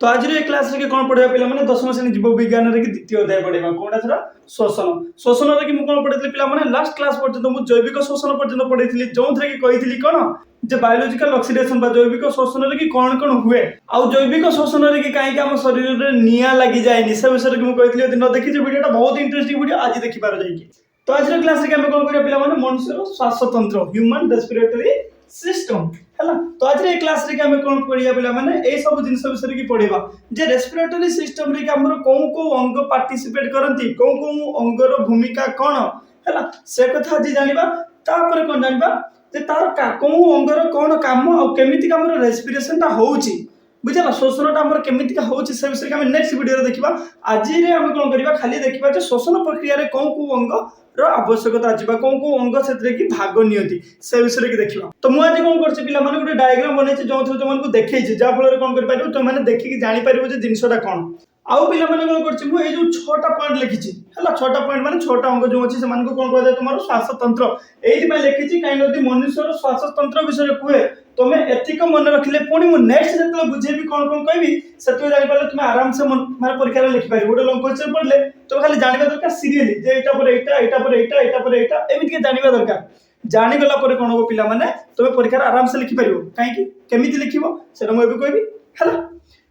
तो आज ये क्लास रे कौन पढ़ेगा पिला माने दशम श्रेणी जीव विज्ञान रे की द्वितीय अध्याय पढ़ेगा कोडा छरा शोषण शोषण रे की मु कोन पढ़ेतली पिला माने लास्ट क्लास पर्यंत मु जैविक शोषण पर्यंत पढ़ेतली जोंथरे की कहितली कोन जे बायोलॉजिकल ऑक्सीडेशन बा जैविक शोषण रे की कोन कोन हुए आ जैविक शोषण रे की काई के हम शरीर रे निया लागि जाय नि सब विषय की मु कहितली यदि न देखि जे वीडियोटा बहुत इंटरेस्टिंग वीडियो आज देखि पारो जाई की तो आज रे क्लास रे हम कोन करिया पिला माने मनुष्य रो श्वास तंत्र ह्यूमन रेस्पिरेटरी सिस्टम हैला तो आज रे क्लास रे हम कोन करिया पिला माने ए सब जिंस विषय की पढेबा जे रेस्पिरेटरी सिस्टम रे हमर को अंग पार्टिसिपेट करंती को अंग रो भूमिका कोन हैला से कथा जी जानिबा तापर कोन जानिबा जे तार को अंग रो कोन काम आ केमिति हमर रेस्पिरेशन ता होउची बुझला शोषण ता हमर केमिति का होउची से विषय हम नेक्स्ट वीडियो रे देखिबा आज रे हम कोन करिबा खाली देखिबा जे शोषण प्रक्रिया रे को अंग रो आवश्यकता अछि बा को अंग क्षेत्र की भाग नियति से विषय की देखिबा तो मु आज कोन करछि पिला माने गुटे डायग्राम बनैछि जो थरो तुमन को देखैछि जा फल रे कोन कर पारिबो तो माने देखि कि जानि पारिबो जे जिंसटा कोन आउ पिला माने कोन करछि मु ए जो 6टा पॉइंट लिखिछि हला 6टा पॉइंट माने 6टा अंग जो अछि से मान को कोन कहै तुम्हारो श्वास तंत्र एथि में लिखिछि काई नदी मनुष्य रो श्वास तंत्र विषय कुए तमे एतिक मन रखिले पुनी मु नेक्स्ट जतले बुझेबी कोन कोन कहबी सेतो जानि पाले तुमे आराम से माने परीक्षा रे लिखि पारिबो गोटे लॉन्ग क्वेश्चन पढले तो खाली जानिबा दरकार सीरियली जे एटा पर एटा एमिति के जानिबा दरकार जानि गला पर कोन हो पिला माने तमे परीक्षा रे आराम से लिखि पारिबो काई कि केमिति लिखिबो सेटा मु एबे कहबी हला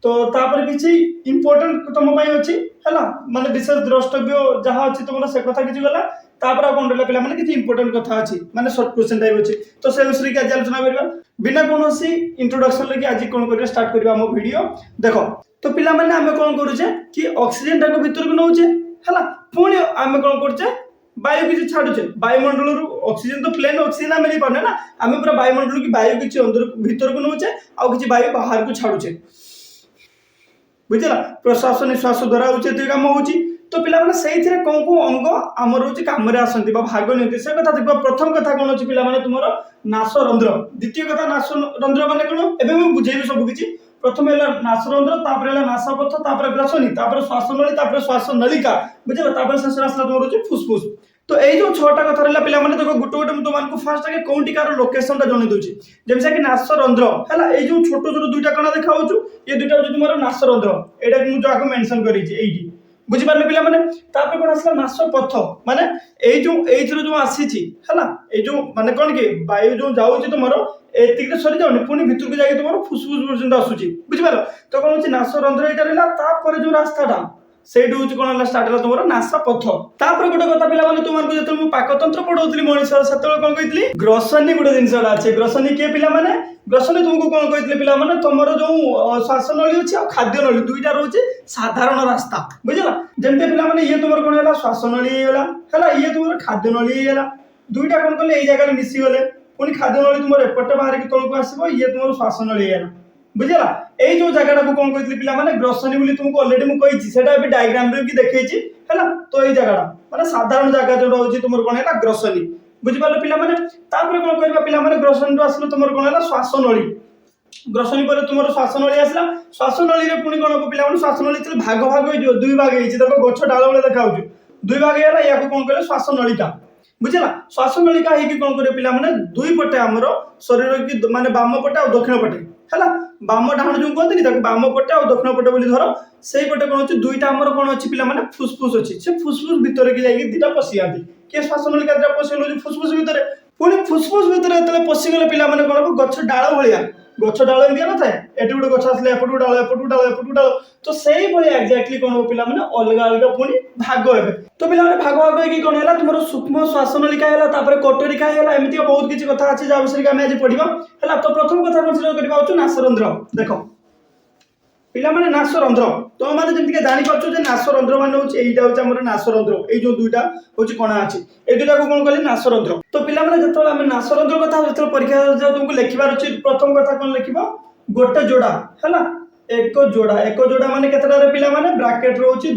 तो तापर किछि इंपोर्टेंट तुम पई अछि हला माने विशेष द्रष्टव्य जहा अछि तुमरा से कथा किछि गला तापर कोन रहला पिला माने किछि इंपोर्टेंट कथा अछि माने शॉर्ट क्वेश्चन टाइप अछि तो से विषय के आज आलोचना करबा बिना कोनोसी इंट्रोडक्शन लेके आज कोन करिया स्टार्ट करबा हम वीडियो देखो तो पिला माने हम कोन करूचे कि ऑक्सीजन टाको भीतर को नउचे हला पुणी हम कोन करचे वायु किछि छाडुचे वायुमंडल रु ऑक्सीजन तो प्लेन ऑक्सीजन हम मिली पाने ना हम पूरा वायुमंडल की वायु किछि अंदर भीतर को नउचे आ किछि वायु बाहर को छाडुचे बुझला प्रश्वास निश्वास द्वारा होचे तो काम होची तो पिला माने सेहि थिरे को अंग हमर होची काम रे आसंती बा भाग नियंती से कथा देखो प्रथम कथा कोन होची पिला माने तुमरो नासरंध्र द्वितीय कथा नासरंध्र माने कोन एबे मैं बुझेबी सब किछि प्रथम हैला नासरंध्र तापर हैला नासापथ तापर ग्रसनी तापर श्वासनली तापर श्वासनलिका बुझला तापर शेष रास्ता तुमरो होची फुसफुस तो ए जो 6टा कथा रहला पिला माने देखो गुटे गुटे तो मान को फास्ट आके कोउंटिकार लोकेशन ता जने दोची जेमसा कि नासरंध्र हैला ए जो छोटो छोटो दुईटा कणा देखाउछु ये दुईटा होची तुमरो नासरंध्र एटा मु जो आको मेंशन करी छी एठी बुझि पारले पिला माने तापर कोन आसला नासपथ माने एइथरो जो आसी छी हैला ए जो माने कोन के वायु जो जाउची तुमरो एतिक सरी जाउनी पुनी भितर को जाके तुमरो फुसफुस पर्यंत आसुची बुझि पारो तो कोन होची नासरंध्र एटा रहला तापर जो रास्ताटा सेडु होची कोन हला स्टार्ट हला तुमरो नासापथ तापर गोटे कथा पिला माने तुमन को जतल मु पाकतंत्र पढौतली मଣିଷ सेतल कोन कहितली ग्रसनी गोटे जिंसडा अछि ग्रसनी के पिला माने ग्रसनी तुमको कोन कहितले पिला माने तमरो जो श्वासनली अछि आ खाद्य नली दुईटा रहउची साधारण रास्ता बुझला जेमते पिला माने ये तुमर कोन हला श्वासनली हला ये तुमर खाद्य नली हला दुईटा कोन करले ए जगह रे मिसी गले पुनी खाद्य नली तुमर एपटे बाहर के तळको आसीबो ये तुमर श्वासनली हला बुझला ए जो जगहटा को कोन कहितली पिला माने ग्रसनी बोली तुमको ऑलरेडी मु कहिछि सेटा अबे डायग्राम रे की देखैछि हैला तो ए जगहटा माने साधारण जगह जो रहउछि तुमर कोन हैला ग्रसनी बुझि पाले पिला माने तापर कोन करबा पिला माने ग्रसनी रो आसलो तुमर कोन हैला श्वासनली ग्रसनी पर तुमर श्वासनली आसला श्वासनली रे पुनी कोन पिला माने श्वासनली चले भाग भाग होई जो दुई भाग हेछि देखो गछ डाळ वाले देखाउछु दुई भाग हैला या को कोन कहले श्वासनलिका बुझला श्वासनलिका हे की कोन करे पिला माने दुई पटे हमरो शरीर की माने बाम पटे और दक्षिण पटे हैला बाम डाहण जो कहतनी ताको बाम पटे और दक्षिण पटे बोली धरो सेही पटे कोन अछि दुईटा हमर कोन अछि पिला माने फुसफुस अछि से फुसफुस भीतर के जाई दिटा पसी आती के श्वासनलिका दिटा पसिलो जे फुसफुस भीतर पुनी फुसफुस भीतर एतले पसी गेले पिला माने कोन गछ डाळ भलिया गछ डाळ एमिया न थाए एटी गुटे गछ आसले एपटू डाळ तो सेही भली एक्जेक्टली कोन हो पिला माने अलगा अलगा पुनी भाग हेबे तो पिला माने भाग भाग की कोन हैला तुमरो सूक्ष्म श्वासनलिका हैला तापर कोटरिका हैला एमिति बहुत किछि कथा अछि जा विषय के हम आज पढिबा हैला तो प्रथम कथा कन्सिडर करबा होछु नासरंध्र देखो पिला माने नासरंध्र तो माने जेंति के जानि परछो जे नासरंध्र माने होछि एइटा होछि हमर नासरंध्र ए जो दुईटा होछि कोना अछि ए दुईटा को कोन कहले नासरंध्र तो पिला माने जतोल हम नासरंध्र कथा जतोल परीक्षा जा तुमको लिखिबार अछि प्रथम कथा कोन लिखिबो गोटे जोड़ा हैला एक जोड़ा माने केतरा रे पिला माने ब्रैकेट रो होछि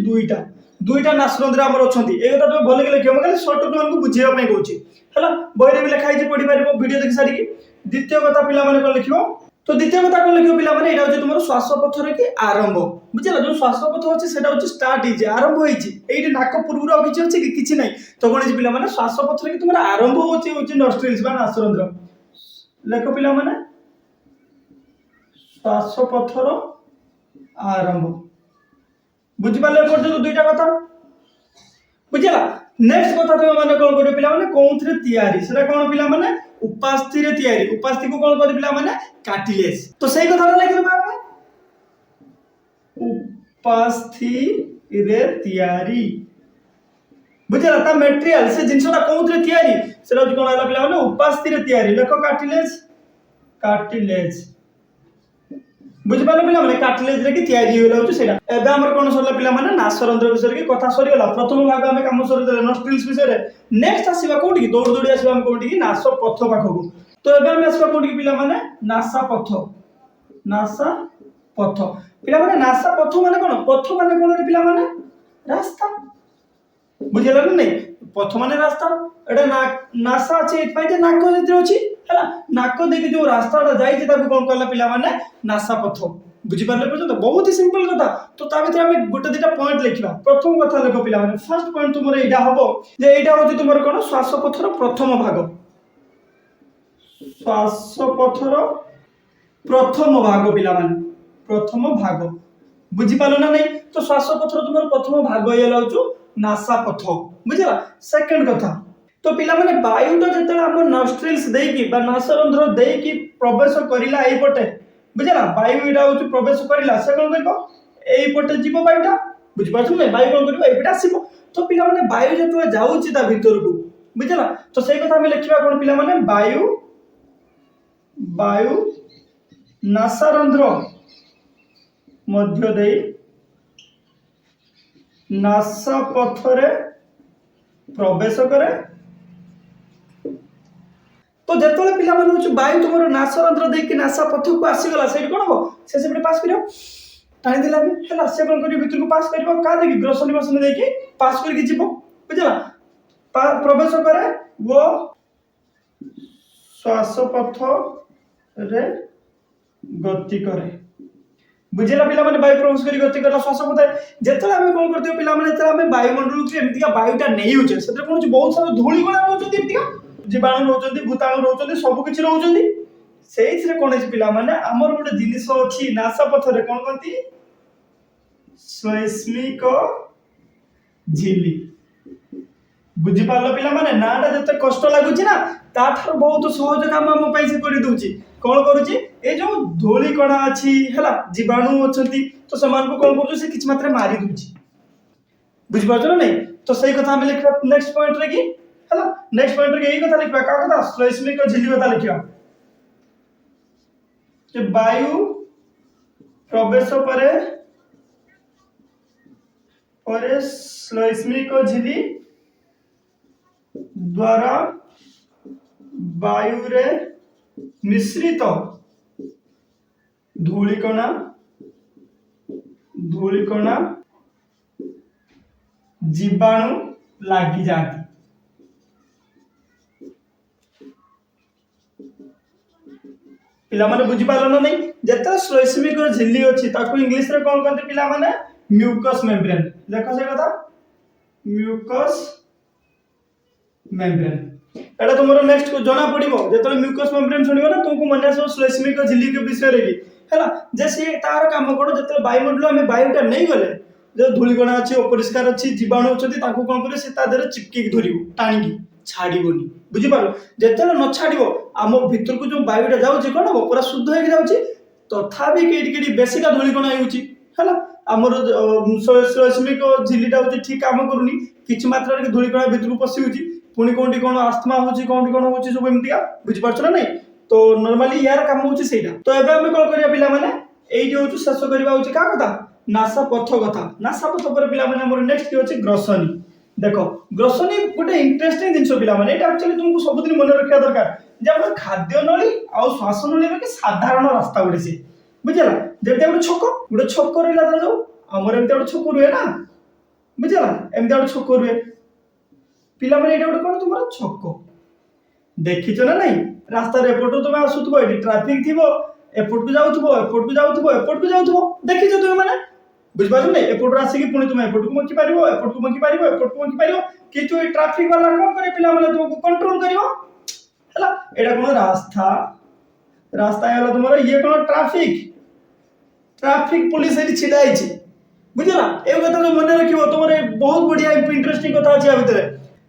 दुईटा नासरंध्र हमर अछंती ए कथा तो भले के लिखिबो खाली शॉर्ट टर्म को बुझिया पई कहूछि हैला बहिरे भी लिखाइ छै पढि पारिबो वीडियो देखि सारी की द्वितीय कथा पिला माने कोन लिखिबो तो द्वितीय कथा कोन लिखिबो पिला माने एटा होछि तुमरो श्वासपथ रे की आरंभ बुझला जो श्वासपथ होछि सेटा होछि स्टार्ट हिजे आरंभ होइछि एइटे नाक पूर्वरो किछि होछि कि किछि नै तो कोन छि पिला माने श्वासपथ रे की तुमरो आरंभ होछि नॉस्ट्रिल्स बा नासरंध्र लेखो पिला माने श्वासपथ रो आरंभ बुझिपारे पर्यंत दुईटा कथा बुझला नेक्स्ट कथा तुम माने कौन करियो पिला माने कोउथरे तयारी सेटा कोन पिला माने उपास्थि रे तयारी उपास्थि को कोन करि पिला माने कार्टिलेज तो सही कथा लिखि देबा आपण उपास्थि रे तयारी बुझला ता मटेरियल से जिंसटा कोउथरे तयारी सेटा कोन आला पिला माने उपास्थि रे तयारी लेखो कार्टिलेज कार्टिलेज बुझिपारे पिला माने कार्टिलेज रे की तयारी होला होछ सेटा एबे हमर कोन सरला पिला माने नासरंध्र विषय की कथा सरी गला प्रथम भाग हम काम सरी देले नोस्ट्रिल्स विषय रे नेक्स्ट आसीबा कोठी की दौड़ दौड़ी आसीबा हम कोठी की नास पथ पाखो तो एबे हम आसीबा कोठी की पिला माने नासा पथ पिला माने नासा पथ माने कोन रे पिला माने रास्ता बुझिला ना नहीं पथ माने रास्ता एटा नासा अछि एत पाइ जे नाको जेते अछि हला नाको देखि जो रास्ताटा जाई छै ताको कोन कहला पिला माने नासा पथ बुझी पारले पर्यंत बहुत ही सिंपल कथा तो ता भीतर हम गोटे दुटा पॉइंट लिखिबा प्रथम कथा लेखो पिला माने फर्स्ट पॉइंट तुमर एटा हबो जे एटा होची तुमर कोन श्वासपथर प्रथम भाग श्वासपथर प्रथम भाग पिला माने प्रथम भाग बुझी पालो ना नहीं तो श्वासपथर तुमर प्रथम भाग ये लाउचो नासा पथ बुझला सेकंड कथा तो पिला माने वायुटा जतले हम नॉस्ट्रिल्स देकी बा नासरंध्र देकी प्रवेश करिला एई पटे बुझला वायु इडा होची प्रवेश करिला से कोन करबो एई पटे जीवो वायुटा बुझ पाछो नै वायु कोन करबो एई पटे आसीबो तो पिला माने वायु जतले जाउची ता भीतर को बुझला तो सेई कथा हम लिखिबा कोन पिला माने वायु नासरंध्र मध्य देई नासा पथरे प्रवेश करे तो जेतले पिला माने होछ वायु तुमरो नासरंध्र देकी नासा पथ को आसी गला सेठी कोन हो से सेपटे पास करियो टाणी दिला हला से कोन करियो भीतर को पास करियो का देकी ग्रसनी मसनी देकी पास करके जीवो बुझला प्रवेश करे वो श्वास पथ रे गति करे बुझिला पिला माने वायु प्रवेश करी गति करला श्वास पथ जेतले हम कोन करथियो पिला माने जेतले हम वायुमंडल के एमतिका वायुटा नेई होचे सेते कोन बहुत सारा धूଳି गुणा होचोती एमतिका जीवाणु रहउचंदी भूताणु रहउचंदी सब किछि रहउचंदी सेहि रे कोन अछि पिला माने हमर गोटे जिनिस अछि नासा पथ रे कोन कहंती श्वैष्मिक झिल्ली बुझि पारलो पिला माने नाडा जते कष्ट लागुची ना ताठार बहुत सहज काम हम पई से करि दउची कोन करूची ए जो धूଳି कणा अछि हला जीवाणु अछंती तो समान को कोन करूची से किछ मात्रा मारी दउची बुझि पाछो नै तो सही कथा हम लिखबा नेक्स्ट पॉइंट रे की हला नेक्स्ट पॉइंट रे यही कथा लिखबा का कथा श्वैष्मिक झिल्ली कथा लिखिया जे वायु प्रवेश परे श्वैष्मिक झिल्ली द्वारा वायु रे मिश्रित धूलिकणा जीवाणु लागी जाती पिला माने बुझी पालो ना नहीं जत्ता श्वैष्मिक झिल्ली अछि ताको इंग्लिश रे कोन कहते पिला माने म्यूकस मेम्ब्रेन देखो से कथा म्यूकस मेम्ब्रेन एटा तुमरो नेक्स्ट को जणा पड़िबो जेतले म्यूकस मेम्ब्रेन सुनिबो ना तुमको मन आसो श्वैष्मिक झिल्ली के विषय रे की हैला जे से तार काम कोन जेतले वायुमंडल में वायुटा नहीं गले जो धूलिकणा अछि अपरिष्कार अछि जीवाणु अछति ताको कोन करे से ता देरे चिपकी धरिबो टाणी की छाड़ीबोनी बुझी पारो जेतले न छाड़ीबो आम भीतर को जो वायुटा जाउची कोन हो पूरा शुद्ध होई जाउची तथापि केडी केडी बेसिका धूलिकणा आउची हैला हमर श्वैष्मिक झिल्लीटा होची ठीक काम करूनी किछ मात्रा रे धूलिकणा भीतर को पसी होची पुणी कोंटी कोन आस्थमा होची कोंटी कोन होची सब एमतिया बुझी पारछो ना नहीं तो नॉर्मली यार काम होची सेटा तो एबे हम कोन करिया पिला माने एई जे होची शेष करबा होची का कथा नासा पथ कथा नासा पथ पर पिला माने हमर नेक्स्ट की होची ग्रसनी देखो ग्रसनी गोटे इंटरेस्टिंग जिंस पिला माने एटा एक्चुअली तुमको सब दिन मन रखिया दरकार जे हमर खाद्य नली आ श्वास नली रे के साधारण रास्ता गोटे से बुझला जेते गोटे छक रहला त जाऊ हमर एमते गोटे छक रुए ना बुझला एमते गोटे छक रुए पिला माने एटा गोटे कोन तुमर छक देखिछो ना नहीं रास्ता रे एपटो तुम आसुथबो एटी ट्रैफिक थिबो एपट को जाउथबो देखिछो तुम माने बुझबाजो नै एपट आसी कि पुणी तुम एपट को मकी पारिबो किंतु ए ट्रैफिक वाला कोन करे पिला माने तुमको कंट्रोल करिवो हला एटा कोन रास्ता याला तुमरो ये कोन ट्रैफिक ट्रैफिक पुलिस एटी छिड़ा आइछि बुझला ए कथा जो मन रखिबो तमरे बहुत बढ़िया इंटरेस्टिंग कथा अछि आ भितरे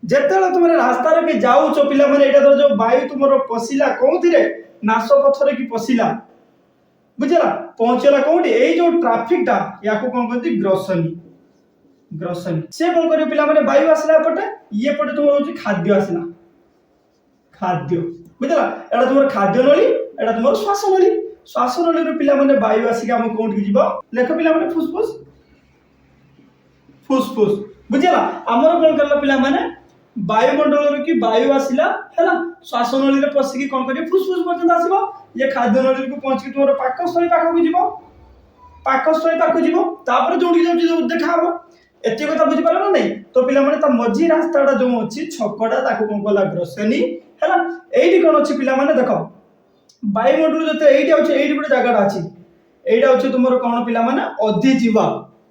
जेतेला तुमरे रास्ता रे के जाउछो पिला माने एटा तो जो वायु तुमरो पसिला कोउथिरे नासो पथरे की पसिला बुझला पहुंचला कोउठी ए जो ट्रैफिक टा याको कोन कहती ग्रसनी से कोन करे पिला माने वायु आसला पटे ये पटे तुमरो होची खाद्य आसला खाद्य बुझला एटा तुमरो खाद्य नली एटा तुमरो श्वास नली रे पिला माने वायु आसी हम कोउठी जीवो लेख पिला माने फुसफुस बुझला हमर कोन करला पिला माने वायुमंडल रे की वायु आसिला हैला श्वास नली रे पसी की कोन करी फुसफुस पर्यंत आसीबो ये खाद्य नली को पहुंच की तोर पाकस्थली पाखो जीवो तापर जोडी जाउची जो देखाबो एते कथा बुझी पारलो नै तो पिला माने त मझी रास्ताटा जो अछि छकटा ताको कोन कला ग्रसनी हैला एइडी कोन अछि पिला माने देखो वायुमंडल जते एइडी अछि एइडी गुटे जागाटा अछि एइडा अछि तुमरो कोन पिला माने अधिजीवा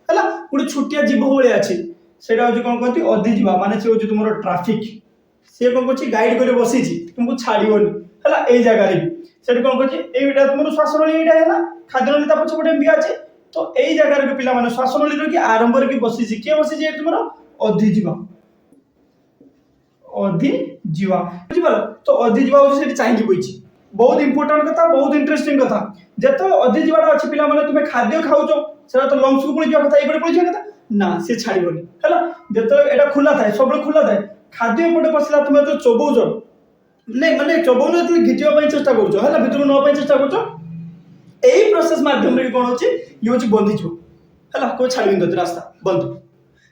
हैला गुटे छोटिया जीव होले अछि सेटा अछि कोन कहती अधिजीवा माने से अछि तुमरो ट्रैफिक से कोन कहछि गाइड करे बसी छी तुमको छाड़ीबोनी हैला एई जागा रे सेटा कोन कहछि एइडा तुमरो श्वास नली एइडा हैला खाद्य नली ता पछ पटे बिया अछि तो एई जागा रे पिला माने श्वास नली रो की आरंभ रे की बसी छी के बसी छी तुमरो अधिजीवा बुझिबल तो अधिजीवा होछि सेठी चाहि बइछि बहुत इंपोर्टेंट कथा बहुत इंटरेस्टिंग कथा जेतो अधिजीवाटा अछि पिला माने तुमे खाद्य खाउछो सेटा तो लंग्स को पळि जा कथा एबे पळि जा कथा ना से छाड़ीबोनी हैला जेतो एटा खुला थाए सबले खुला थाए खाद्य पटे पसिला तुमे तो चोबौजो नै माने चोबौनो तु घिटियो पई चेष्टा करछो हैला भितरु न पई चेष्टा करछो एई प्रोसेस माध्यम रे कोन होछि ये होछि बंधी जो हैला को छाड़िन दत रास्ता बंद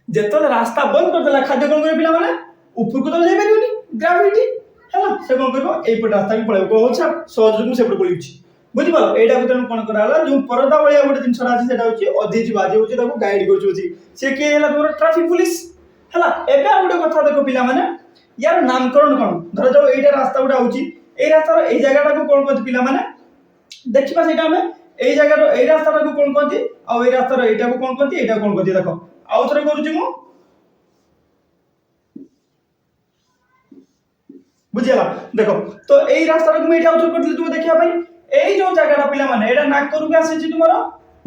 जेतो रास्ता बंद कर देला खाद्य कोन करे पिला माने ऊपर को तो जाई परियोनी ग्रेविटी हैला से कोन करबो एई पट रास्ता भी पळेबो को होछा सहज रु से पट पळिउछि बुझि पालो एडा को तन कोन कराला जो परदा बळिया गोटे दिन छरा अछि सेटा होछि अधिजीवा जे होछि ताको गाइड करछोछि से के हैला तोर ट्रैफिक पुलिस हैला एबे गोटे कथा देखो पिला माने यार नामकरण कोन धर जाओ एइटा रास्ता उडा होछि एई रास्ता रो एई जगहटा को कोन कहति पिला माने देखिबा सेटा हमें एई जगह रो एई रास्ता को कोन कहति आ एई रास्ता रो एइटा को कोन कहति एइटा कोन कहति देखो आउ थरे करूछि मु बुझिला देखो तो एई रास्ता रो मु एइटा आउ थरे करथि तुम देखिया भाई एई जो जगहटा पिला माने एटा नाकरु के आसी छि तुमरो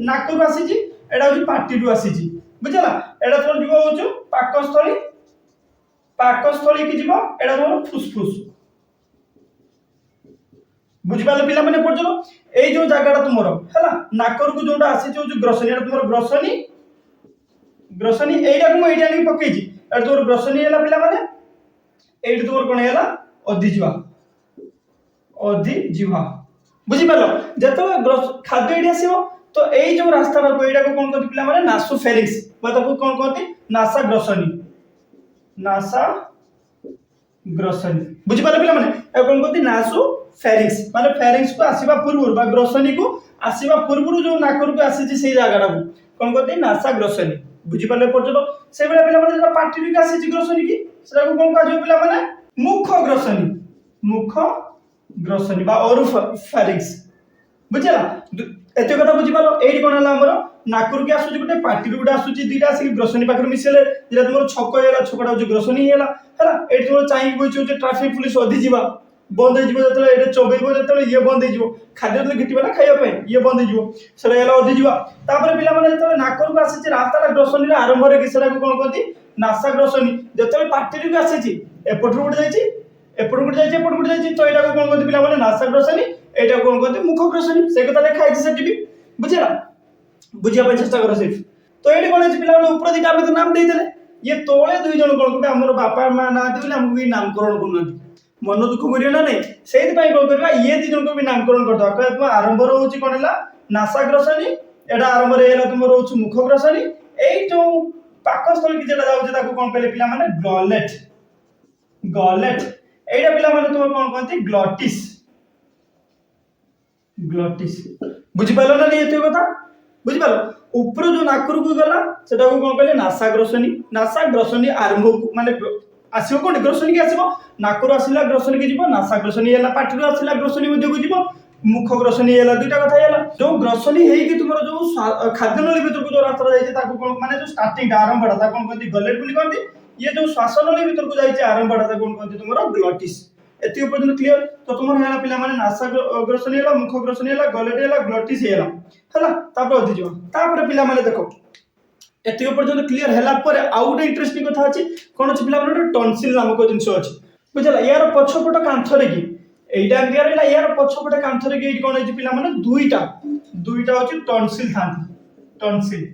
नाकरु आसी छि एटा होछि पार्टी रु आसी छि बुझिला एटा तो जीवो होछु पाकस्थली की जीवो एटा तो फुसफुस बुझि पाले पिला माने पडजलो एई जो जगहटा तुमरो हैला नाकरु को जोटा आसी छि जो ग्रसनी एटा तुमरो ग्रसनी एइटा को एइटा नि पकै छि एटा तोर ग्रसनी हैला पिला माने एइटा तोर कोन हैला अधिजीवा बुझी पालो जेतो खाद्य एडी आसीबो तो एई जो रास्ता रा को एडा को कोन कहति पिला माने नासोफेरिक्स बा ताको कोन कहति नासा ग्रसनी बुझी पालो पिला माने ए कोन कहति नासोफेरिक्स माने फेरिक्स को आसीबा पूर्व बा ग्रसनी को आसीबा पूर्व जो नाकर को आसी छि सेई जागाडा को कोन कहति नासा ग्रसनी बुझी पाले पर्यंत से बेला पिला माने पार्टी को आसी छि ग्रसनी की सेरा को कोन कहजो पिला माने मुख ग्रसनी बा और फेरिक्स बुझला एते कथा बुझी पालो एडी कोन हला हमर नाकुर के आसु गुटे पार्टी गुटे आसु दीटा आसी ग्रसनी पाखर मिसेले जेला तुमर छक हेला छकटा जो ग्रसनी हेला हैला एडी तुमर चाहि बोइछो जे ट्रैफिक पुलिस अधि जीवा बंद हे जीवो जतले एडे चोबेबो जतले ये बंद हे जीवो खाद्य तो गिटिबा ना खाइया पे ये बंद हे जीवो सेला हेला अधि जीवा तापर पिला माने जतले नाकुर को आसी रास्ता ग्रसनी रे आरंभ रे किसरा को कोन कहती नासा ग्रसनी जतले पार्टी को आसी एपट रोड जाईची एपट गुड जाईची तो एटा को कोन कहती पिला माने नासा ग्रसनी एटा कोन कहती मुख ग्रसनी से कथा लिखा है सेठी भी बुझिला बुझिया पे चेष्टा करो सिर्फ तो एडी कोन है पिला माने ऊपर दिटा हम तो नाम दे देले ये तोळे दुई जण कोन कहते हमर बापा मां ना देले हमको भी नामकरण करना मन दुख करियो ना नहीं सेति पई कोन करबा ये दी जण को भी नामकरण कर दो कहबा आरंभ रो होची कोन हला नासा ग्रसनी एटा आरंभ रे हला तुम रोच मुख ग्रसनी एई जो पाकस्थल की जेटा जाउचे ताको कोन कहले पिला माने गॉलेट एटा पिला माने तुम कोन कहती ग्लॉटिस बुझि पालो ना एते कथा बुझि पालो ऊपर जो नाकुर को गला सेटा को कोन कहले नासा ग्रसनी आरंभ माने आसीबो कोन ग्रसनी के आसीबो नाकुर आसीला ग्रसनी के जीवो नासा ग्रसनी हला पाटिरो आसीला ग्रसनी मध्ये को जीवो मुख ग्रसनी हला दुईटा कथा हला जो ग्रसनी हेई कि तुमरो जो खाद्य नली भीतर को जो रास्ता जाई ताको कोन माने जो स्टार्टिंग आरंभटा ता कोन कहती गलेट बोली कहती ये जो श्वास नली भीतर को जाई आरंभटा ता कोन कहती तुमरो ग्लॉटिस एति पर्यंत क्लियर तो तुमर हैला पिला माने नासा ग्रसनी हैला मुख ग्रसनी हैला गलेट हैला ग्लटिस हैला हैला तापर अधि जो तापर पिला माने देखो एति पर्यंत क्लियर हैला पर आउ गोटे इंटरेस्टिंग कथा अछि कोन अछि पिला माने टॉन्सिल नामक जिंस अछि बुझला यार पछपट कांथरे की एइटा क्लियर हैला यार पछपट कांथरे की कोन अछि पिला माने दुईटा अछि टॉन्सिल थांती टॉन्सिल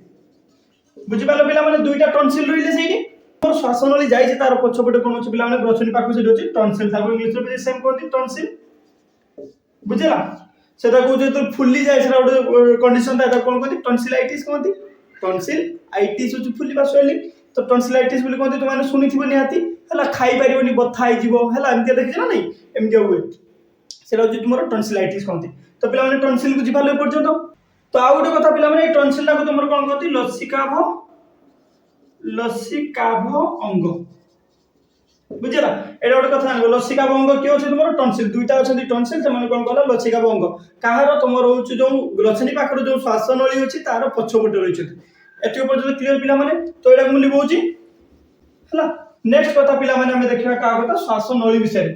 बुझि पालो पिला माने दुईटा टॉन्सिल रहिले सेही और श्वासनली जाई तार पछपटे कोन अछि पिला माने ग्रसनी पाखु से अछि टॉन्सिल ताको इंग्लिश रे सेम कोन टॉन्सिल बुझला सेटा को जे तो फुल्ली जाय सेटा गोटे कंडीशन ता कोन कोन टॉन्सिलाइटिस कोन टॉन्सिलाइटिस होची फुल्ली बा सोइली तो टॉन्सिलाइटिस बोली कोन तो माने सुनिथिबो निहाती हला खाई परिबोनी बथा आइ जीवो हला एमके देखि ना नहीं एमके हुए सेटा होची तुमरो टॉन्सिलाइटिस कोन तो पिला माने टॉन्सिल बुझि पालो पर्यंत तो आ गोटे कथा पिला माने टॉन्सिल ला को तुमरो कोन कहती लसिकाभ अंग बुझला एटा गोटे कथा आनबो लसिकाभ अंग के होची तुमरो टॉन्सिल दुईटा अछंती टॉन्सिल से माने कोन कहला लसिकाभ अंग काहारो तुमरो होची जो ग्रसनी पाखरो जो श्वासनली होची तार पछपटे रहिछ एति पर्यंत क्लियर पिला माने तो एटा को लिबोची हला नेक्स्ट कथा पिला माने हम देखिबा का कथा श्वासनली विषय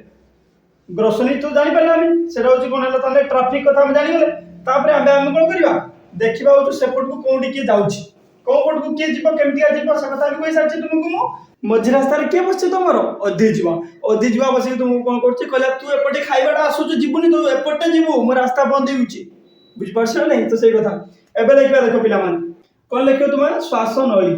ग्रसनी तो जानि पाला हम सेटा होची कोन हला ताले ट्रैफिक कथा हम जानि गेले तापरे हम कोन करिवा देखिबा हो सेपट को कोंडी के जाउची कोन पट को के जीव केमतिया जीव से कथा कोइ साची तुमको मो मझी रास्ता रे के बसछ तमरो अधी जीवा बसी तुमको कोन करछि कहला तू एपटे खाइबाटा आसु जीवनी तो एपटे जीवो मो रास्ता बंद होउची बुझ परछ नहीं तो सही कथा एबे देखिबा देखो पिला मान कोन लिखियो तुम श्वासनली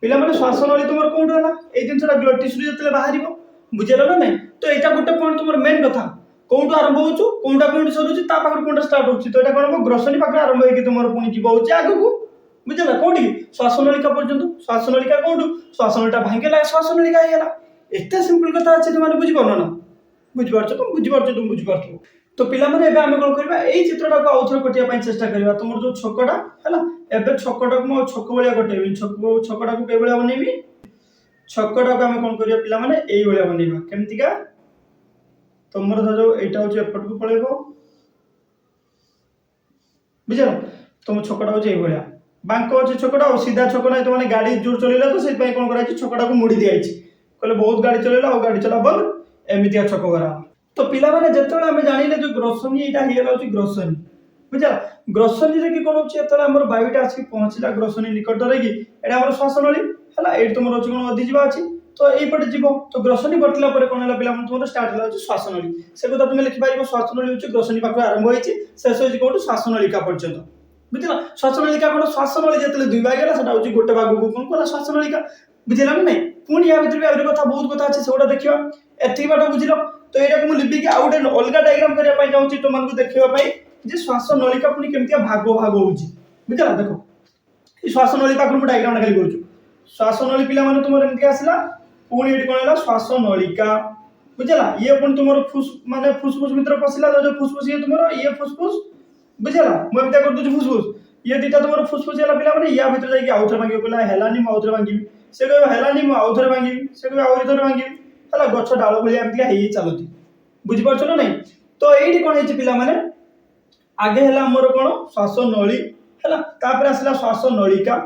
पिला माने श्वासनली तुमर कोन रहला ए जिनसटा ग्लटिस रे जतले बाहरिबो बुझेलो ना नहीं तो एटा गुटे पॉइंट तुमर मेन कथा कोंटू आरंभ होचु कोंटा कोंटी सरुचि ता पाखर कोंटा स्टार्ट होचि तो एटा कोन ग्रसनी पाखर आरंभ होई कि तुमर पुनी जीव होचि आगु को बुझला कोंटी श्वासनलिका पर्यंत श्वासनलिका कोंटू श्वासनलिका भांगेला श्वासनलिका हेला एटा सिंपल कथा अछि तुम माने बुझि पानो ना बुझि पारछो तो पिला माने एबे हम कोन करबा एई चित्रटा को आउथर कटिया पई चेष्टा करबा तुमर जो छकटा हैला एबे छकटा को छक बलिया कटेबी छकटा को के बलिया बनेबी छकटा को हम कोन करिया पिला माने एई बलिया बनेबा केमतिका तुमर जो एटा होची एपट को पळेबो बुझलो तुम छकटा होची एई बलिया बांको होची छकटा और सीधा छक नै तो माने गाड़ी जोर चलेला तो से पई कोन कराई छकटा को मुड़ी दियाइछि कहले बहुत गाड़ी चलेला और गाड़ी चला बंद एमितिया छक करा तो पिला माने जतले हम जानिले जो ग्रसनी एटा हियला होची ग्रसनी बुझा ग्रसनी रे की कोन होची एतले हमर बायुटा आसी पहुंचला ग्रसनी निकट रे की एटा हमर श्वासनली हला एट तुमर होची कोन अधि जीवा अछि तो एई पटे जीवो तो ग्रसनी बटला परे कोन हला पिला मन तुमर स्टार्ट हला होची श्वासनली से कथा तुमे लिखि पारिबो श्वासनली होची ग्रसनी पाखु आरंभ होईची शेष होची कोन श्वासनलिका पर्यंत बुझला श्वासनलिका कोन श्वासनली जतले दुई भाग गेला सेटा होची गोटे भाग को कोन कोला श्वासनलिका बुझिला ना नहीं पुनी या भीतर भी आउरे कथा बहुत कथा अछि सेडा देखिबा एथि बाटा बुझिलो तो एटा को लिपि के आउटे अलगा डायग्राम करिया पई जाउची तो मानकु देखिबा पई जे श्वासनलिका पुनी केमतिया भाग होउची बुझला देखो ई श्वासनलिका को डायग्राम खाली करूछु श्वासनली पिला माने तुमर एमति आसला पुनी एटी कोन हला श्वासनलिका बुझला ये पुनी तुमर फुसफुस भीतर पसिला जो फुसफुस ये तुमर ये फुसफुस बुझला म एमति कर दछु फुसफुस ये दिटा तुमर फुसफुस हला पिला माने या भीतर जाई के आउथर भांगी कोला हेलानी म आउथर भांगी से कहबो हेलानी म आउथर भांगी से कहबो आउथर भांगी हला गछ डाळ भलिया एमतिया हेई चलती बुझि परछ ना नहीं तो एठी कोन हेची पिला माने आगे हला हमर कोन श्वासनली हला तापर आसला श्वासनलिका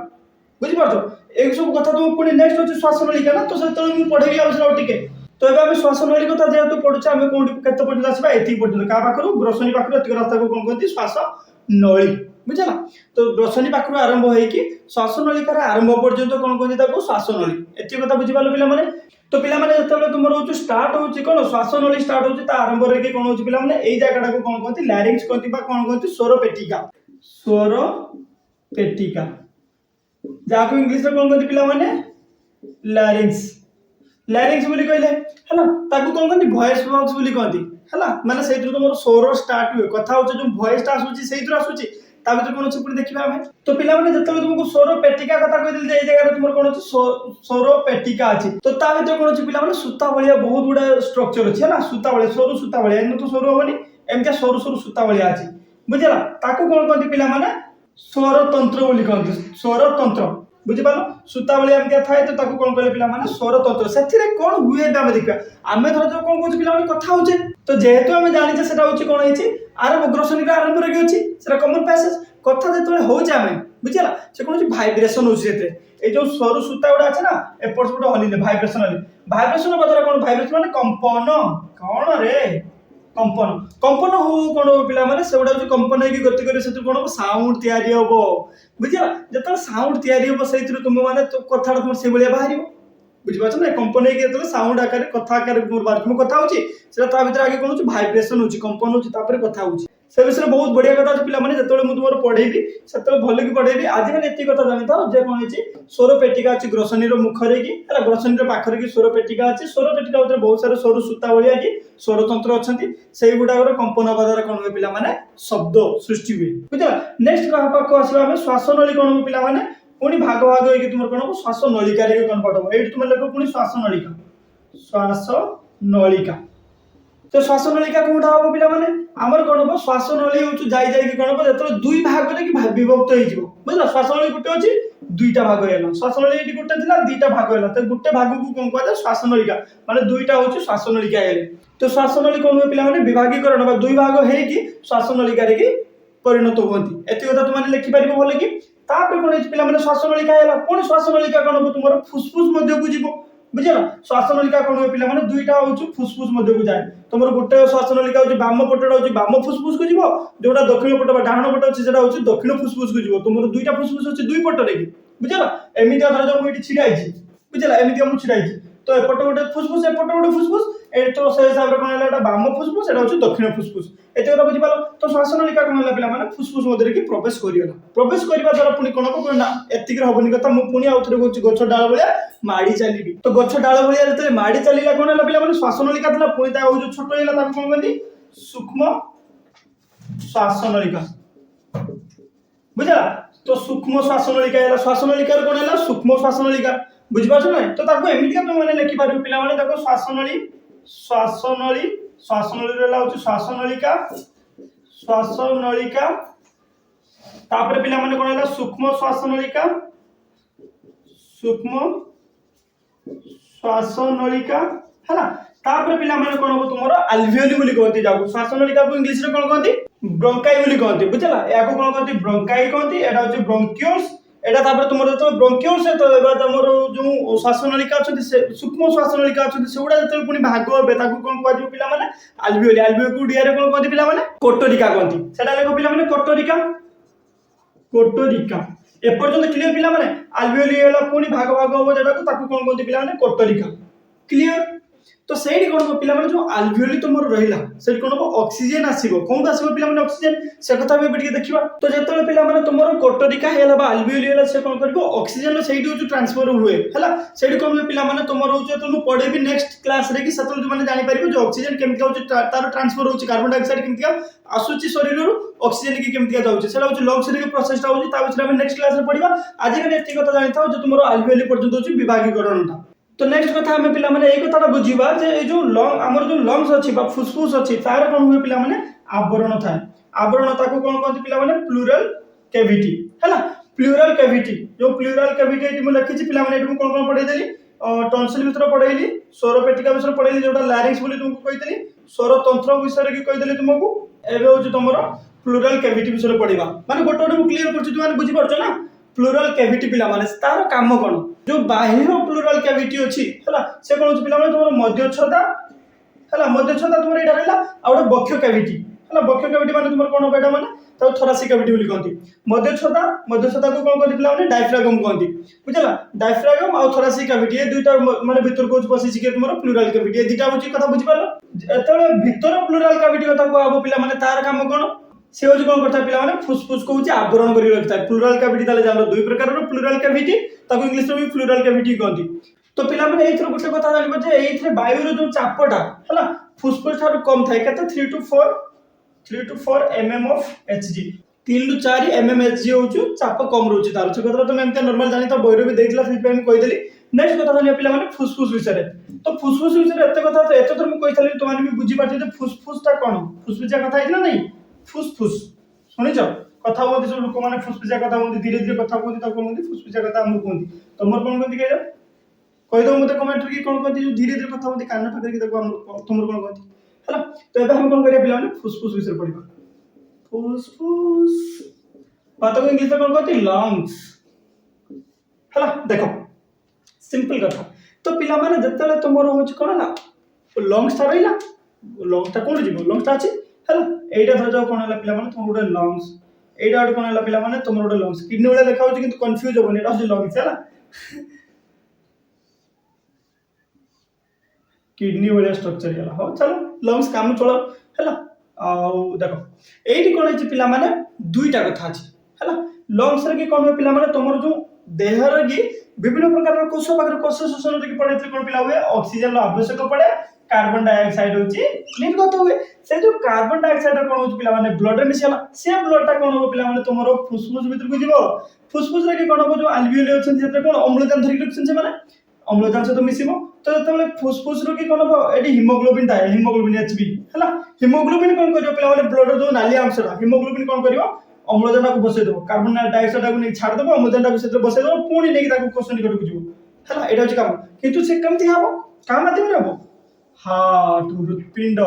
बुझि परछ एक सब कथा तुम पुनी नेक्स्ट होची श्वासनलिका ना तो सेतले मु पढेबी आवश्यक टिके तो एबे हम श्वासनली कथा जेतु पढुछ हम कोन केते पर्यंत आसीबा एथि पर्यंत का पाखरु ग्रसनी पाखरु एति रास्ता को कोन कहती श्वासनली बुझला तो ग्रसनी पाखरु आरंभ होई कि श्वासनलिका रे आरंभ पर्यंत कोन कहती ताको श्वासनली एति कथा बुझि पालो पिला माने तो पिला माने जतले तुमरो होची स्टार्ट होची कोन श्वासनली स्टार्ट होची ता आरंभ रे के कोन होची पिला माने एई जागाटा को कोन कहती लैरिंक्स कहती बा कोन कहती स्वर पेटिका जाको इंग्लिश रे कोन कहती पिला माने लैरिंक्स बोली कहले हला ताको कोन कहती वॉइस बॉक्स बोली कहती हला माने सेइतु तुमरो स्वर स्टार्ट हुए कथा होची जो वॉइस टा आसुची सेइतु आसुची ता भीतर कोन अछि पुनी देखिबा हम तो पिला माने जतले तुमको स्वर पेटिका कथा कहि दिल जे ए जगह तुमर कोन अछि स्वर पेटिका अछि तो ता भीतर कोन अछि पिला माने सूता भलिया बहुत गुडा स्ट्रक्चर अछि ना सूता भलिया सरू सूता भलिया एनु तो सरू होबनी एमके सरू सूता भलिया अछि बुझला ताको कोन कहती पिला माने स्वर तंत्र बोली कहती स्वर तंत्र बुझि पालो सूता भलिया एमके थाए तो ताको कोन कहले पिला माने स्वर तंत्र सेथिरे कोन हुए बे हम देखबा आमे धर जो कोन कहछि पिला माने कथा होचे तो जेहेतु हमें जानि जे सेटा होची कोन हेछि आरंभ ग्रसनी का आरंभ रे अछि सेटा कॉमन पैसेज कथा जेतले हो जामे बुझला से कौन भाइब्रेशन होची सेते ए जो सरू सूता गुड़ा अच्छे ना एपट सेपट हलिले भाइब्रेशन बदला कौन भाइब्रेशन माने कंपन कौन रे कंपन हो कौन पिला माने से गुड़ा कंपन होगी गति करे से कौन साउंड तैयारी हबो बुझला जत साउंड तैयारी हबो सेतिर तुम माने तो कथा तुम से भलिया बाहरिबो बुझिपाछ ना कंपन होगी जत साउंड आकार कथा आकार मोर बार तुम कथा होची सेटा ता भीतर आगे कौन भाइब्रेशन होची कंपन होची तापर कथा होची से विषय बहुत बढ़िया कथा अच्छे पिला जो मुझे तुम पढ़ेबी से भल कि पढ़ेबी आज मैंने एति कथा जानी था जे कौन स्वर पेटिका अच्छी ग्रसनी मुखरे कि ग्रसनी पाखरे कि स्वर पेटिका अच्छी स्वर पेटिका भितर बहुत सारे सरू सूता भाया कि स्वर तंत्र अच्छा से गुड़ाक कंपन हवा द्वारा कौन हुए पिला शब्द सृष्टि हुए बुझा नेक्स्ट पाक आसवा श्वास नली कौन हुए पिला पुणी भाग भाग होगी तुम कौन श्वास नलिका कन्वर्ट हम ये तुम लिख पुणी श्वास नलिका तो श्वास नलिका कौटा हम पिला आमर कौन हम श्वास नली हूँ जाई कौन हम जो दुई भाग विभक्त हो बुझल श्वास नली गोटे अच्छी दुईटा भाग है श्वास नली ये गोटे थी दुईटा भाग है तो गोटे भाग को कौन कह श्वास नलिका माने दुईटा हूँ श्वास नलिका है तो श्वास नली कौन हुए पिला विभागीकरण दुई भाग होगी श्वास नलिका परिणत हुए एत कथा तुम लिखिपार भल कि कौन पिला श्वास नलिका है पुणी श्वास नलिका कौन हम तुम फुस्फुस को जीव बुझल श्वास नलिका कौन हुए पिला दुईटा हूँ फुस्फुस को जाए तुम गोटे श्वास नलिका हूँ बाम पटेटा हूँ बाम फुस्फुस को जीव जोटा दक्षिण पट डाण पट अच्छे से दक्षिण फुस्फुस को जीव तुम दुईटा फुस्फुस अच्छे दुई पटरे कि बुझल एमती धर मुझे छिड़ा बुझल एमती मुझे छिड़ा तो एपट गोटे फुस्फुस एपट गोटे फुस्फुस तो से हिसाब से कौन है बाम फुस्फुस एटा हूँ दक्षिण फुस्फुस एत कथा बुझिपार तो श्वास नलिका कौन है पिला फुस्फुस मध्य प्रवेश करगला प्रवेश करने द्वारा पुणी कौन हम एति हबनी कथा मुझे आउ थे कौन गछ डाल भाया माड़ी चली तो गछ डाल भाया जो माड़ी चलला कौन है पिला श्वास नलिका था पुणी जो छोट है कौन कहते सूक्ष्म श्वास नलिका बुझला तो सूक्ष्म श्वास नलिका है श्वास नलिका कौन है सूक्ष्म श्वास नलिका बुझिपार ना तो एमती तुमने लिखिपार पिला श्वास नली श्वास नली श्वास नली श्वास नलिका तापर पिला माने कौन है सूक्ष्म श्वास नलिका सूक्ष्म श्वास नलिका है तापर पिला माने कौन हम तुम आल्वियोली बोली कहते जाओ श्वास नलिका को इंग्लिश रे कौन कहते ब्रोंकाई बोली कहते बुझला या को कौन कहते ब्रोंकाई कहते एटा होचे ब्रोंकियोल्स एटा तापर तुम जो ब्रोंकियोल्स है तो तुम जो श्वास नलिका अच्छे सूक्ष्म श्वास नलिका अच्छे से गुड़ा जो पुणी भाग हे कौन कह पिला आल्वियोली आल्वियोली को ओडिया रे कौन कहते पिला कोटरिका कहते सेटा लेखो पिला कोटरिका कोटरिका एपर्यंत क्लियर पिला आल्वियोली है पुणी भाग भाग हम जो कौन कहते पिला कोटरिका क्लियर तो सही कौन हम पिला जो आल्वियोली तुम रहा से कौन हम ऑक्सीजन आसो कौन आसो पिला ऑक्सीजन से कथा भी देखा तो जो पिला तुम कोटरिका है आल्वियोली है से कौन कर ऑक्सीजन से ट्रांसफर हुए है से कौन हुए पिला तुम तुम पढ़ेबी नेक्स्ट क्लास रे कि जो जापर जो ऑक्सीजन केमती तार ट्रांसफर हो कार्बन डाइऑक्साइड केमती आसूची शरीर ऑक्सीजन की केमती जाऊँगी से लंग्स रे प्रोसेसटा होती नेक्स्ट क्लास रे पढ़ा आज ये कथा जानी था जो तुम आल्वियोली पर्यंत होची विभागीकरणटा तो नेक्स्ट कथा हमें पिला माने एक कथाटा बुझीबा जे ए जो लंग हमर जो लंग्स अछि बा फुसफुस अछि तार कोन हुए पिला माने आवरण थाए आवरण ताको कोन कहते पिला माने प्लूरल कैविटी हैला प्लूरल कैविटी जो प्लूरल कैविटी एटी मु लिखि छि पिला माने एटी कोन पढै देली टॉन्सिल भीतर पढैली स्वर पेटिका भीतर पढैली जोटा लैरिंक्स बोली तुमको कहितली स्वर तंत्र विषय की कहितली तुमको एबे हो तुमरो प्लूरल कैविटी विषय पढिबा माने गोटे गोटे क्लियर करछि तुम बुझी परछ ना प्लूरल कैविटी पिला माने तार काम कोन जो बाह्य प्लूरल कैविटी अछि हला से कोन पिला माने तुम मध्यछदा हला मध्यछदा तुम एटा रहला आ ओटा बक्ष कैविटी हला बक्ष कैविटी माने तुम कोन बेटा माने तो थोरासिक कैविटी बोली कहती मध्यछदा को कोन कहती पिला माने डायफ्रागम कहती बुझला डायफ्रागम आ थोरासिक कैविटी ए दुईटा माने भीतर को पसी छि के तुम प्लूरल कैविटी ए दुईटा होची कथा बुझी पालो एतले भीतर प्लूरल कैविटी कथा को आबो पिला माने तार काम कोन से हूँ कौन करता पिला माने फुसफुस को आवरण कर रखता है प्लूरल कैविटी ताले जानो दुई प्रकार प्लूरल कैविटी ताको इंग्लिश में भी प्लूरल कैविटी कहती तो पिला माने एथरो गोटे कथा जानिबो जे एथरे वायु रो जो चापटा हला फुसफुस थारो कम थाए केते 3 to 4 mm of Hg 3 to 4 mm Hg होछु चाप कम रहउछि तार से कथा तो मैं एमते नॉर्मल जानि त बहिरो भी देखला से पे हम कहि देली नेक्स्ट कथा जानि पिला माने फुसफुस विषय तो फुसफुस विषय एते कथा तो एते तो हम कहि थाली तो माने भी बुझी पाछे जे फुसफुस ता कोन फुसफुसिया कथा है ना नहीं फुसफुस शुणी कथा बोलते सब लोक मैंने फुसफुसिया कथा बोलते धीरे धीरे कथा बोलते कहते फुसफुसिया कथा आम कहते तुम कौन कहती कहीदेव मत कमेंट कि कौन कहती धीरे धीरे कथा बोलते कान पाखे तुम कौन कहती है तो ये हम कौन करिया पिला फुसफुस विषय पढ़ा फुसफुस बात को इंग्लिश में कौन कहते लंग्स है देख सिंपल कथा तो पिला माने जतले तुमर होछ कोन ना लंग्स था रहिला लंग्स ता कोन जीवो लंग्स ता अछि हैला एटा धर जाओ कोन हला पिला माने तुम गोटे लंग्स एटा कोन हला पिला माने तुम गोटे लंग्स किडनी वाला देखा होछ किंतु कंफ्यूज होबनी एटा होछ लंग्स हैला किडनी वाला स्ट्रक्चर हैला हो चलो लंग्स काम चलो हैला आ देखो एटी कोन अछि पिला माने दुईटा कथा अछि हैला लंग्स रे की कोन हो पिला माने तुमर जो देह रे की विभिन्न प्रकार कोष पाखर कोष शोषण रे की पड़े कोन पिला हुए ऑक्सीजन रो आवश्यक पड़े कार्बन डाइऑक्साइड होची निर्गत हुए से जो कार्बन डाइऑक्साइड कोन होची पिला माने ब्लड रे मिसला से ब्लड ता कोन हो पिला माने तुमरो फुसफुस भीतर को जीवो फुसफुस रे की कोन हो जो अल्वियोली होछन जेते कोन अम्लजान धरि रखछन से माने अम्लजान से तो मिसिबो तो तबले फुसफुस रो की कोन हो एडी हीमोग्लोबिन ता हीमोग्लोबिन एचबी हला हीमोग्लोबिन कोन करियो पिला माने ब्लड रो जो नाली अंशरा हीमोग्लोबिन कोन करियो अम्लजान को बसै दो कार्बन डाइऑक्साइड को नहीं छाड़ दबो अम्लजान को से बसै दो पुणी नेकी ताको क्वेश्चन निकट को जीवो हला एटा होची काम किंतु से केमति हबो काम माध्यम रे हबो हार्ट हृत्पिंड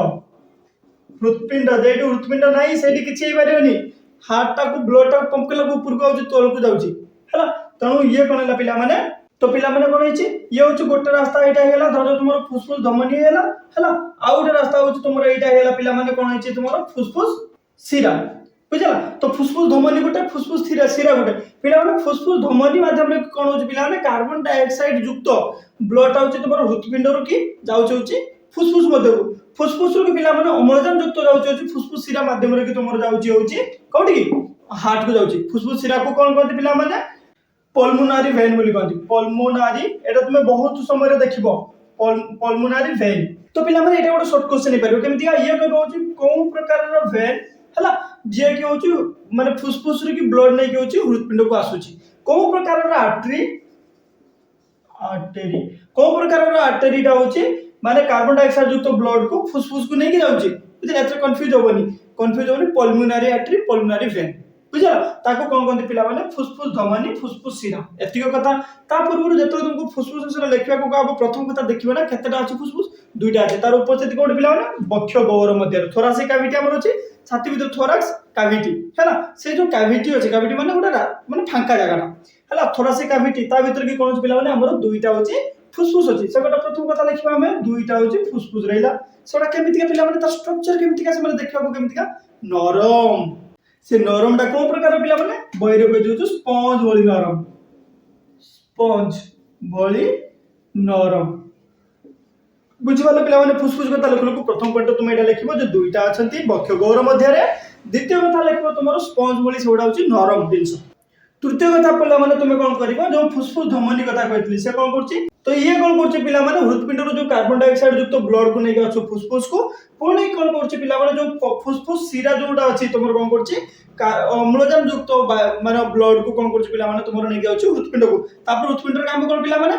जेटू हृत्पिंड नाही सेठी किछि पारियोनी हार्ट ता को ब्लड ता पंप कला को ऊपर को आउची तळ को जाउची हला तणु ये कोन हला पिला माने तो पिला माने कोन होची ये होची गोटे रास्ता एटा हेला धरो तुमरो फुसफुस धमनी हेला हला आ गोटे रास्ता होची तुमरो एटा हेला पिला माने कोन होची तुमरो फुसफुस सिरा बुझला तो फुसफुस धमनी गोटे फुसफुस सिरा सिरा गोटे पिला माने फुसफुस धमनी माध्यम रे कोन होची पिला माने कार्बन डाइऑक्साइड युक्त ब्लड होची तुमरो हृत्पिंड रो की जाउची होची फुसफुस मध्य को फुसफुस रो की पिला माने अम्लजान युक्त जाउची होची फुसफुस सिरा माध्यम रे की तुमरो जाउची होची कोठी की हार्ट को जाउची फुसफुस सिरा को कोन कहते पिला माने पल्मोनारी वेन बोली कहती पल्मोनारी एटा तुमे बहुत समय रे देखिबो पल्मोनारी वेन तो पिला माने एटा गोटे शॉर्ट क्वेश्चन हे परियो केमति ये कहबो होची कोन प्रकार रो वेन हला जे कि होची माने फुसफुस रे की ब्लड नै कि होची हृदपिंड को आसुची कोन प्रकार रो आर्टरी कोन प्रकार रो आर्टरी टा होची माने कार्बन डाइऑक्साइड युक्त ब्लड को फुसफुस को नै कि जाउची बुझे एत कंफ्यूज होबनी पल्मोनारी आर्टरी पल्मोनारी वेन बुझला ताको कोन कोन पिला माने फुसफुस धमनी फुसफुस सिरा एतिको कथा ता पूर्व जतो तुमको फुसफुस विषय लेखिया को कहबो प्रथम कथा देखिबो ना केतेटा अछि फुसफुस दुईटा अछि तार उपस्थिति कोन पिला माने बक्ष गौर मध्य थोरासिक कैविटी हमर अछि छाती भीतर थोराक्स कैविटी हैला से जो कैविटी अछि कैविटी माने गोटा माने फांका जगहटा हैला थोरासिक कैविटी ता भीतर की कोन पिला माने हमर दुईटा अछि फुसफुस अछि सेटा प्रथम कथा लेखिबा हमें दुईटा अछि फुसफुस रहिला सेटा केमिति के पिला माने ता स्ट्रक्चर केमिति का से माने देखिबो केमिति का नरम से नरम टा कोन प्रकार पिला माने बहिरे को जो स्पंज बोली नरम स्पंज बोली नरम बुझिवाला पिला माने फुसफुस कथा लेखलो प्रथम पॉइंट तुम एटा लेखिबो जे दुईटा अछंती बक्ष गौर मध्य रे द्वितीय कथा लेखिबो तुमरो स्पंज बोली सेडा होची नरम जिंस तृतीय कथा पिला माने तुमे कोन करिवो जो फुसफुस धमनी कथा कहतली से कोन करची तो ये कोन करची पिला माने हृदपिंड रो जो कार्बन डाइऑक्साइड युक्त ब्लड को नेगा छ फुसफुस को पुणी कोन करची पिला माने जो फुसफुस सिरा जोटा अछि तुमरो कोन करची अम्लजान युक्त माने ब्लड को कोन करची पिला माने तुमरो नेगा छ हृदपिंड को तापर हृदपिंड रे काम कोन पिला माने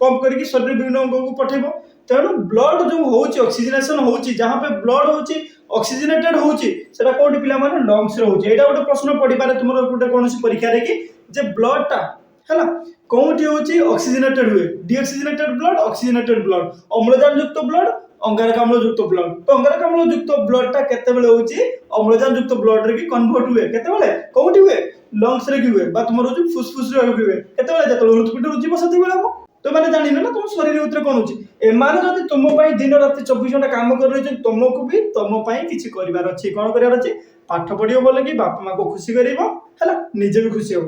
पंप करके शरीर विभिन्न अंग को पठेबो तेणु ब्लड जो होची ऑक्सीजनेशन होची जहां पे ब्लड होची ऑक्सीजनेटेड होची सेटा कोडी पिला माने लंग्स रे होची एटा गोटे प्रश्न पड़ी पारे तुमरो गोटे कोनसी परीक्षा रे कि जे ब्लड ता हैला कोउठी होची ऑक्सीजनेटेड हुए डीऑक्सीजनेटेड ब्लड ऑक्सीजनेटेड ब्लड अम्लजान युक्त ब्लड अंगारक अम्ल युक्त ब्लड तो अंगारक अम्ल युक्त ब्लड ता केते बेले होची अम्लजान युक्त ब्लड रे की कन्वर्ट हुए केते बेले कोउठी हुए लंग्स रे की हुए बा तुमरो जो फुसफुस रे हुए केते बेले जतलो हृदपिंड रुची बसती बेले हो तो माने जानि ना तुम शरीर उतरे कोन होची ए माने जति तुम पई दिन रात 24 घंटा काम कर रही तुमको भी तुम पई किछि करिवार अछि कोन करिवार अछि पाठ पढियो बोले कि बाप मां को खुशी करिवो हैला निजे भी खुशी हो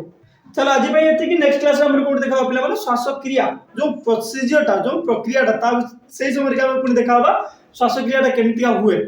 चलो आज पई एति कि नेक्स्ट क्लास हमर कोन देखाबा पिला माने श्वासक्रिया जो प्रोसीजर ता जो प्रक्रिया ता से समय रे हम पुनी देखाबा श्वासक्रिया ता केमितिका हुए।